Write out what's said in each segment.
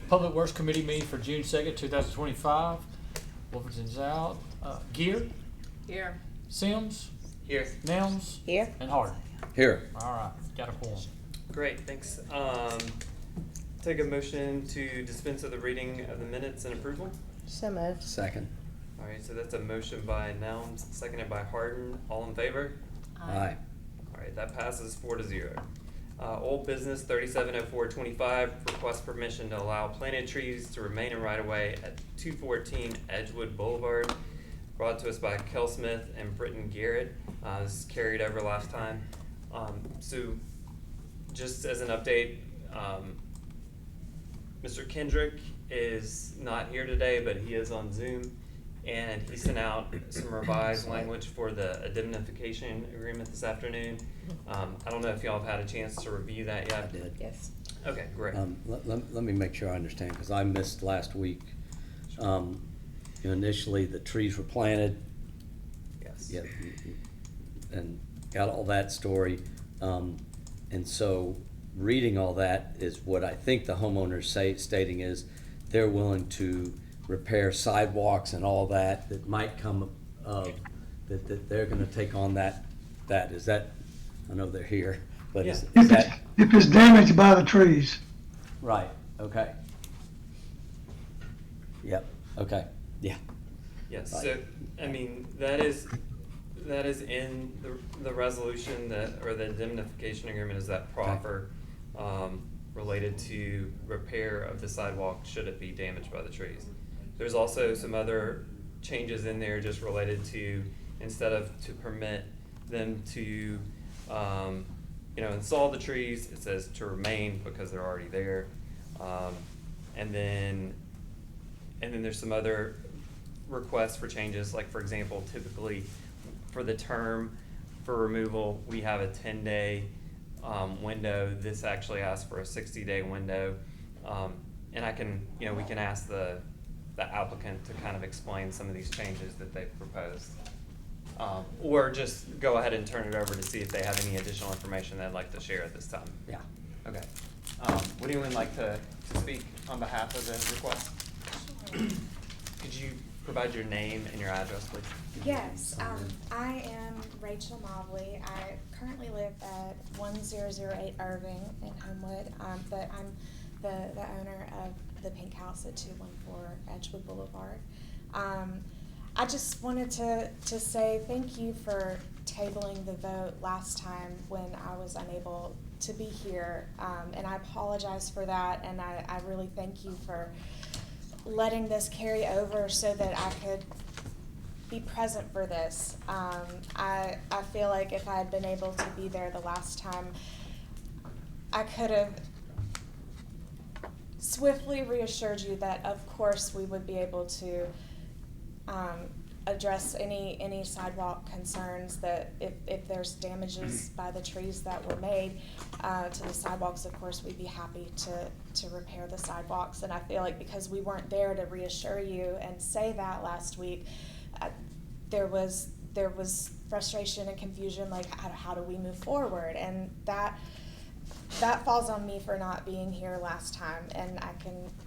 Public Works Committee meeting for June 2nd, 2025. Wolverton's out. Gear, Here. Sims, Here. Nelms, Here. and Harden. Here. All right, got a quorum. Great, thanks. Take a motion to dispense with the reading of the minutes and approval. So moved. Second. All right, so that's a motion by Nelms, seconded by Harden. All in favor? Aye. All right, that passes 4-0. Old business 370425, request permission to allow planted trees to remain in right-of-way at 214 Edgewood Boulevard. Brought to us by Kel Smith and Britton Garrett. This is carried over last time. So just as an update, Mr. Kendrick is not here today, but he is on Zoom, and he sent out some revised language for the indemnification agreement this afternoon. I don't know if y'all have had a chance to review that yet. I did. Yes. Okay, great. Let me make sure I understand, because I missed last week. Initially, the trees were planted. Yes. Yeah, and got all that story. And so reading all that is what I think the homeowners stating is they're willing to repair sidewalks and all that might come that they're gonna take on that is that, I know they're here, but Yeah. is that If it's damaged by the trees. right? Okay. Yep, okay, yeah. Yes, Right. so, I mean, that is in the resolution or the indemnification agreement is that proffer, related to repair of the sidewalk should it be damaged by the trees. There's also some other changes in there just related to, instead of to permit them to, install the trees, it says to remain because they're already there. And then there's some other requests for changes, like for example, typically for the term for removal, we have a 10-day window. This actually asks for a 60-day window. And we can ask the applicant to kind of explain some of these changes that they've proposed. Or just go ahead and turn it over to see if they have any additional information they'd like to share at this time. Yeah. Okay. Would anyone like to speak on behalf of the request? Could you provide your name and your address, please? Yes, I am Rachel Mobley. I currently live at 1008 Irving in Homewood, but I'm the owner of the Pink House at 214 Edgewood Boulevard. I just wanted to say thank you for tabling the vote last time when I was unable to be here, and I apologize for that, and I really thank you for letting this carry over so that I could be present for this. I feel like if I had been able to be there the last time, I could have swiftly reassured you that of course we would be able to address any sidewalk concerns, that if there's damages by the trees that were made to the sidewalks, of course we'd be happy to repair the sidewalks. And I feel like because we weren't there to reassure you and say that last week, there was frustration and confusion, like how do we move forward, and that falls on me for not being here last time. And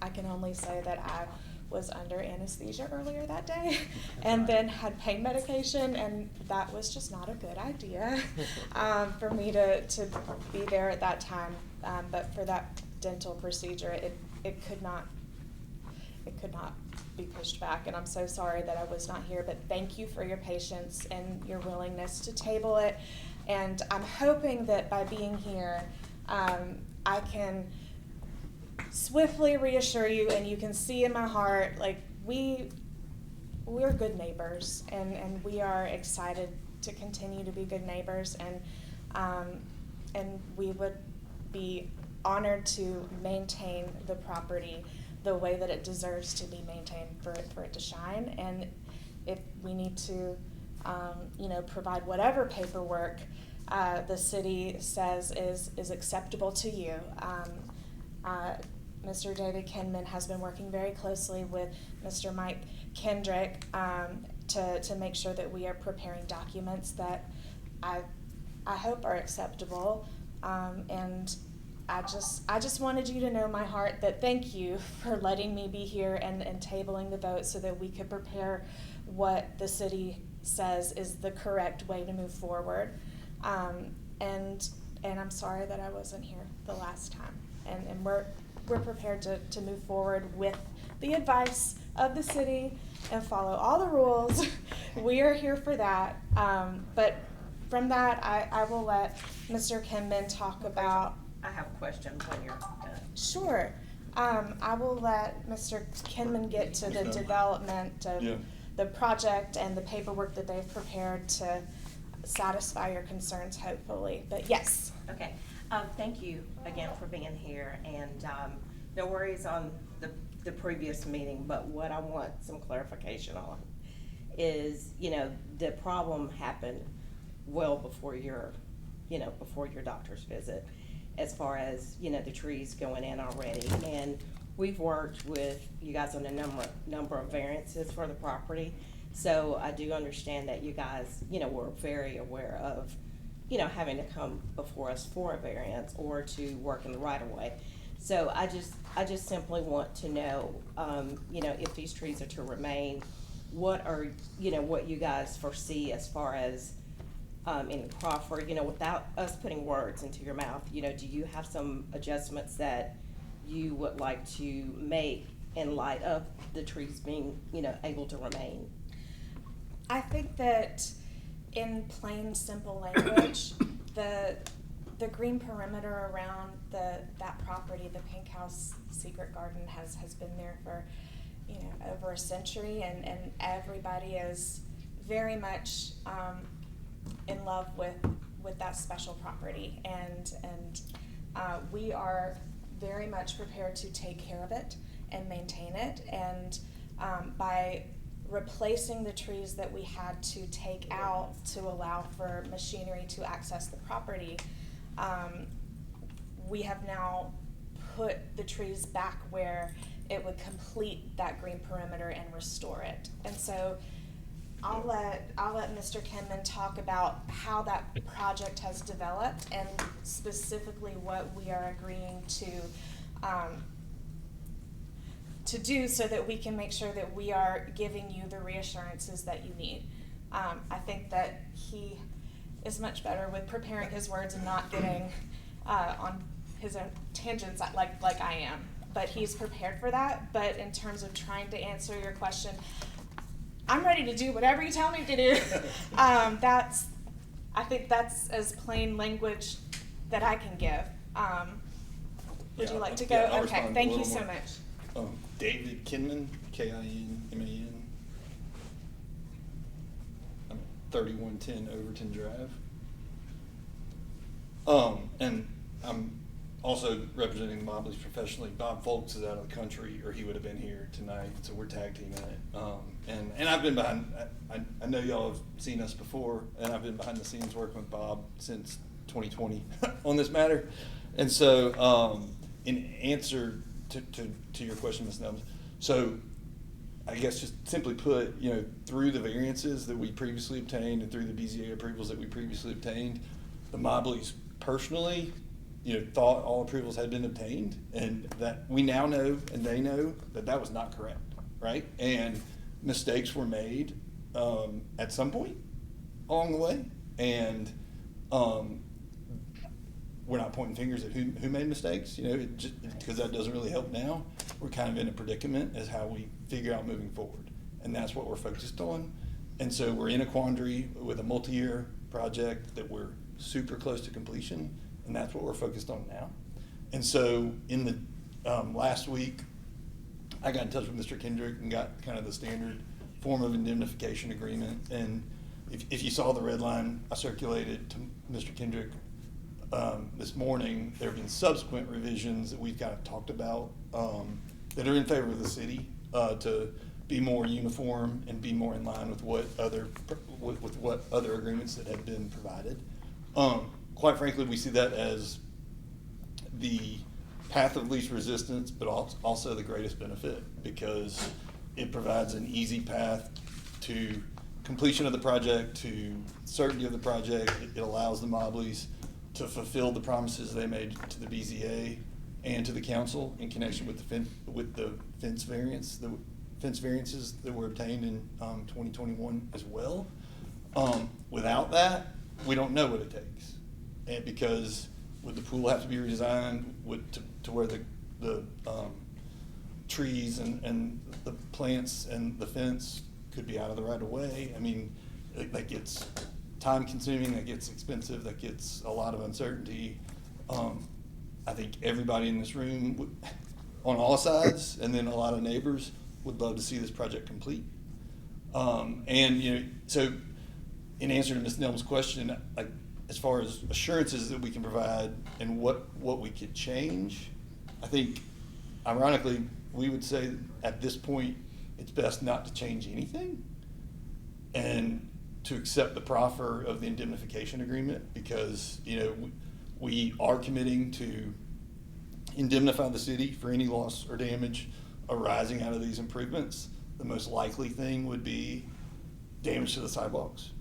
I can only say that I was under anesthesia earlier that day and then had pain medication, and that was just not a good idea for me to be there at that time. But for that dental procedure, it could not be pushed back, and I'm so sorry that I was not here, but thank you for your patience and your willingness to table it. And I'm hoping that by being here, I can swiftly reassure you, and you can see in my heart, like we're good neighbors, and we are excited to continue to be good neighbors, and we would be honored to maintain the property the way that it deserves to be maintained for it to shine. And if we need to provide whatever paperwork the city says is acceptable to you. Mr. David Kinman has been working very closely with Mr. Mike Kendrick to make sure that we are preparing documents that I hope are acceptable. And I just wanted you to know my heart that thank you for letting me be here and tabling the vote so that we could prepare what the city says is the correct way to move forward. And I'm sorry that I wasn't here the last time. And we're prepared to move forward with the advice of the city and follow all the rules. We are here for that. But from that, I will let Mr. Kinman talk about. I have questions when you're done. Sure. I will let Mr. Kinman get to the development of the project and the paperwork that they've prepared to satisfy your concerns, hopefully. But yes. Okay. Thank you again for being here, and no worries on the previous meeting, but what I want some clarification on is, the problem happened well before your doctor's visit, as far as, the trees going in already. And we've worked with you guys on a number of variances for the property. So I do understand that you guys, were very aware of, having to come before us for a variance or to work in the right of way. So I just simply want to know, if these trees are to remain, what are, what you guys foresee as far as in Crawford, without us putting words into your mouth, do you have some adjustments that you would like to make in light of the trees being, able to remain? I think that in plain, simple language, the green perimeter around that property, the Pink House Secret Garden, has been there for over a century, and everybody is very much in love with that special property, and we are very much prepared to take care of it and maintain it, and by replacing the trees that we had to take out to allow for machinery to access the property, we have now put the trees back where it would complete that green perimeter and restore it. And so I'll let Mr. Kinman talk about how that project has developed and specifically what we are agreeing to do so that we can make sure that we are giving you the reassurances that you need. I think that he is much better with preparing his words and not getting on his own tangents like I am. But he's prepared for that. But in terms of trying to answer your question, I'm ready to do whatever you tell me to do. I think that's as plain language that I can give. Would you like to go? I'll Okay, respond thank a you little so more. much. David Kinman, Kinman, 3110 Overton Drive. And I'm also representing the Mobleys professionally. Bob Folks is out of the country, or he would have been here tonight, so we're tag teaming it. And I've been behind, I know y'all have seen us before, and I've been behind the scenes working with Bob since 2020 on this matter. And so, in answer to your question, Ms. Nelms, so I guess just simply put, through the variances that we previously obtained and through the BZA approvals that we previously obtained, the Mobleys personally, thought all approvals had been obtained, and that we now know and they know that that was not correct, right? And mistakes were made at some point along the way, and we're not pointing fingers at who made mistakes, because that doesn't really help now. We're kind of in a predicament as how we figure out moving forward, and that's what we're focused on. And so we're in a quandary with a multi-year project that we're super close to completion, and that's what we're focused on now. And so in the last week, I got in touch with Mr. Kendrick and got kind of the standard form of indemnification agreement. And if you saw the red line I circulated to Mr. Kendrick this morning, there have been subsequent revisions that we've kind of talked about that are in favor of the city to be more uniform and be more in line with what other agreements that have been provided. Quite frankly, we see that as the path of least resistance, but also the greatest benefit, because it provides an easy path to completion of the project, to certainty of the project. It allows the Mobleys to fulfill the promises they made to the BZA and to the council in connection with the fence variances that were obtained in 2021 as well. Without that, we don't know what it takes. And because would the pool have to be redesigned to where the trees and the plants and the fence could be out of the right of way? I mean, that gets time consuming, that gets expensive, that gets a lot of uncertainty. I think everybody in this room on all sides, and then a lot of neighbors, would love to see this project complete. And so in answer to Ms. Nelm's question, like, as far as assurances that we can provide and what we could change, I think ironically, we would say at this point, it's best not to change anything and to accept the proffer of the indemnification agreement, because, we are committing to indemnify the city for any loss or damage arising out of these improvements. The most likely thing would be damage to the sidewalks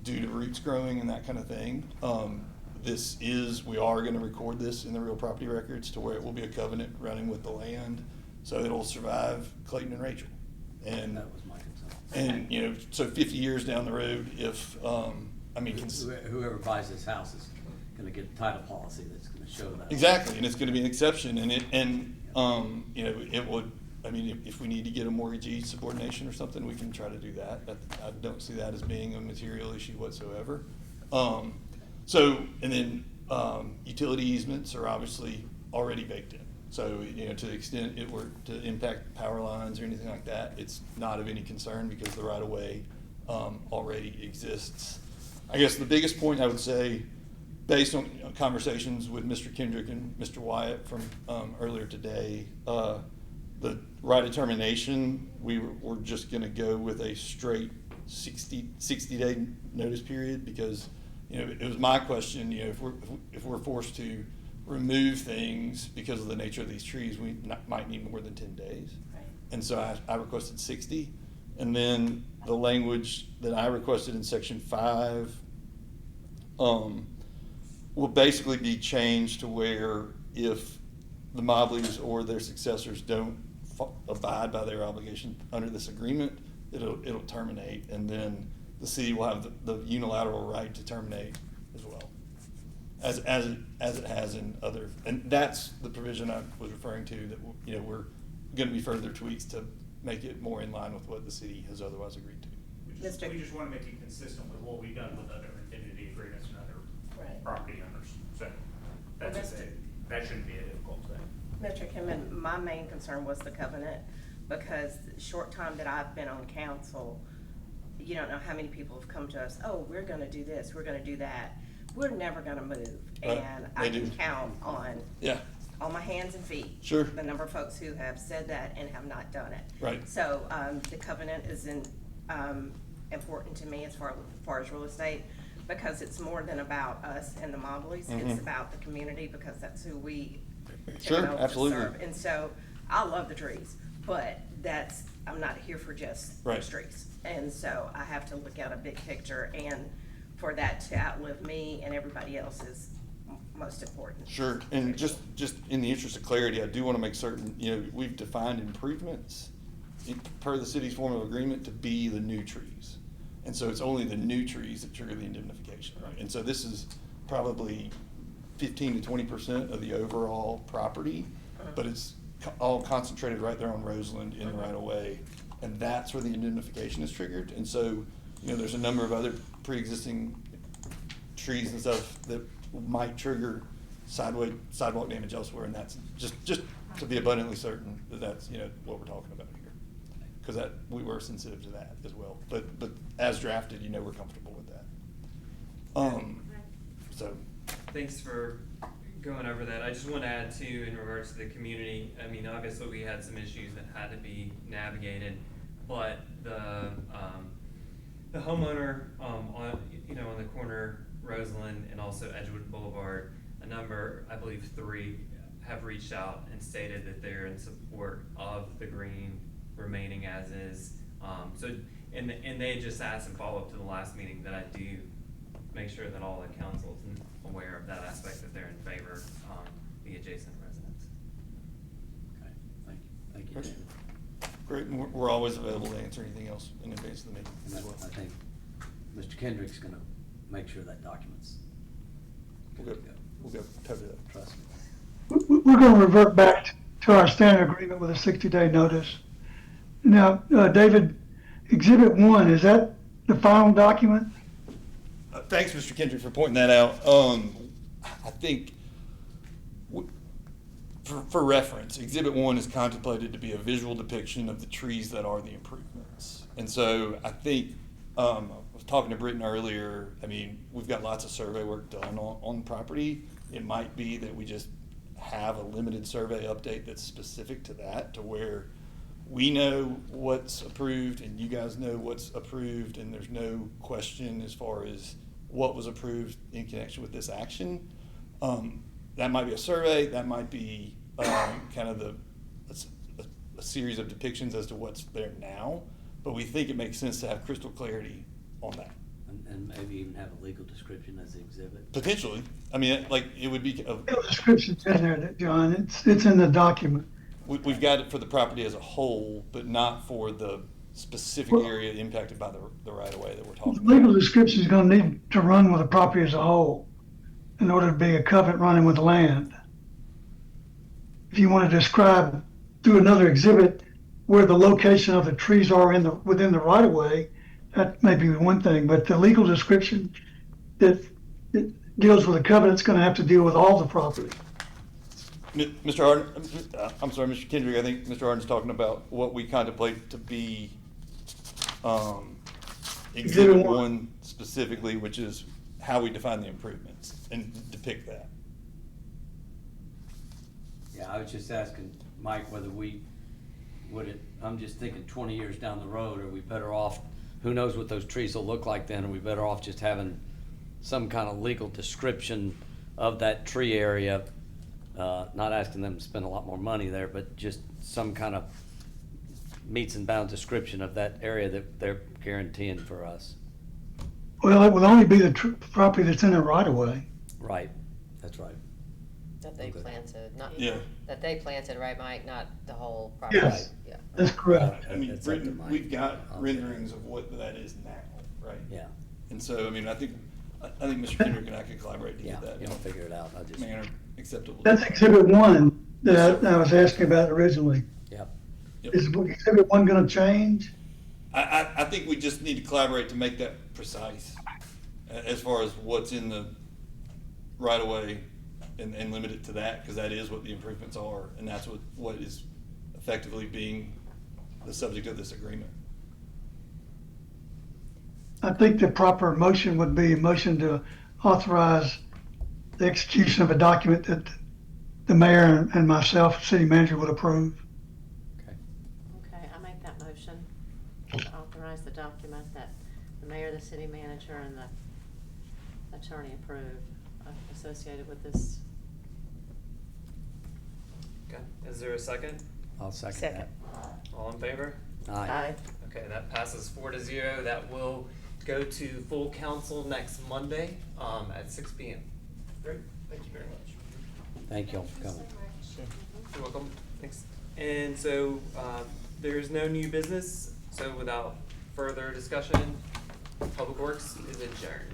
due to roots growing and that kind of thing. We are going to record this in the real property records to where it will be a covenant running with the land, so it'll survive Clayton and Rachel. And That was my concern. and so 50 years down the road, if Whoever buys this house is gonna get a title policy that's gonna show that. exactly, and it's going to be an exception, and it would. I mean, if we need to get a mortgagee subordination or something, we can try to do that. I don't see that as being a material issue whatsoever. And then utility easements are obviously already baked in. So, to the extent it were to impact power lines or anything like that, it's not of any concern because the right of way already exists. I guess the biggest point I would say, based on conversations with Mr. Kendrick and Mr. Wyatt from earlier today, the right of termination, we're just going to go with a straight 60-day notice period, because it was my question, if we're forced to remove things because of the nature of these trees, we might need more than 10 days. Right. And so I requested 60, and then the language that I requested in section 5 will basically be changed to where if the Mobleys or their successors don't abide by their obligation under this agreement, it'll terminate, and then the city will have the unilateral right to terminate as well, as it has in other. And that's the provision I was referring to, that we're going to be further tweaks to make it more in line with what the city has otherwise agreed to. We just want to make it consistent with what we've done with other indemnity agreements and other Right. property owners. So Well, that shouldn't be a difficult thing. Mr. Kimman, my main concern was the covenant, because the short time that I've been on council, you don't know how many people have come to us, oh, we're gonna do this, we're gonna do that. We're never gonna move. Right. And I They can do. count on my hands and feet. Sure. The number of folks who have said that and have not done it. Right. So, the covenant is important to me as far as real estate, because it's more than about us and the Mobleys. Mhm. It's about the community, because that's who we Sure, know to absolutely. serve. And so, I love the trees, but I'm not here for just Right. the trees. And so I have to look at a big picture, and for that to outlive me and everybody else is most important. Sure, and just in the interest of clarity, I do want to make certain, we've defined improvements per the city's form of agreement to be the new trees. And so it's only the new trees that trigger the indemnification, right? And so this is probably 15 to 20% of the overall property, but it's all concentrated right there on Roseland in the right of way. And that's where the indemnification is triggered. And so, there's a number of other pre-existing trees and stuff that might trigger sidewalk damage elsewhere. And that's just to be abundantly certain that that's, what we're talking about here. Because we were sensitive to that as well. But as drafted, we're comfortable with that. So. Thanks for going over that. I just want to add too, in regards to the community, I mean, obviously we had some issues that had to be navigated, but the homeowner, on the corner, Roseland and also Edgewood Boulevard, a number, I believe 3, have reached out and stated that they're in support of the green remaining as is. And they just asked in follow-up to the last meeting that I do make sure that all the council's aware of that aspect, that they're in favor, the adjacent residents. Okay, thank you, David. Great, and we're always available to answer anything else in advance of the meeting And as well. I think Mr. Kendrick's gonna make sure that document's We'll go cover that. trust me. We're gonna revert back to our standard agreement with a 60-day notice. Now, David, Exhibit 1, is that the final document? Thanks, Mr. Kendrick, for pointing that out. I think, for reference, Exhibit 1 is contemplated to be a visual depiction of the trees that are the improvements. And so I think, I was talking to Britton earlier, I mean, we've got lots of survey work done on the property. It might be that we just have a limited survey update that's specific to that, to where we know what's approved and you guys know what's approved, and there's no question as far as what was approved in connection with this action. That might be a survey, that might be kind of a series of depictions as to what's there now, but we think it makes sense to have crystal clarity on that. And maybe even have a legal description as the exhibit. Potentially, I mean, like, it would be, The description's in there, John, it's in the document. we've got it for the property as a whole, but not for the specific area impacted by the right of way that we're The talking legal about. description is gonna need to run with the property as a whole in order to be a covenant running with the land. If you want to describe through another exhibit where the location of the trees are within the right of way, that may be one thing, but the legal description that it deals with the covenant's gonna have to deal with all the property. Mr. Harden, I'm sorry, Mr. Kendrick, I think Mr. Harden's talking about what we contemplate to be Exhibit Exhibit 1 specifically, which is how we define the improvements and depict that. Yeah, I was just asking Mike whether I'm just thinking 20 years down the road, are we better off, who knows what those trees will look like then, are we better off just having some kind of legal description of that tree area? Not asking them to spend a lot more money there, but just some kind of meets and bounds description of that area that they're guaranteeing for us. Well, it will only be the property that's in the right of way. Right, that's right. That they Okay. planted, not, Yeah. that they planted, right, Mike, not the whole property? Yes. Yeah. That's correct. I mean, It's up to Britton, Mike. we've got I'll- renderings of what that is now, right? Yeah, And so, I mean, I think Mr. Kendrick and I could collaborate to yeah, get that you'll figure it out, I just, manner acceptable. That's Exhibit 1 that I was asking about originally. yep. Yep. Is Exhibit 1 gonna change? I think we just need to collaborate to make that precise, as far as what's in the right of way, and limit it to that, because that is what the improvements are, and that's what is effectively being the subject of this agreement. I think the proper motion would be a motion to authorize the execution of a document that the mayor and myself, city manager, would approve. Okay. Okay, I make that motion to authorize the document that the mayor, the city manager, and the attorney approve associated with this. Okay, is there a second? I'll second Second. that. All in favor? Aye. Okay, that passes 4-0. That will go to full council next Monday, at 6 p.m. Great, thank you very much. Thank you all for coming. You're welcome, thanks. And so, there's no new business, so without further discussion, Public Works is adjourned.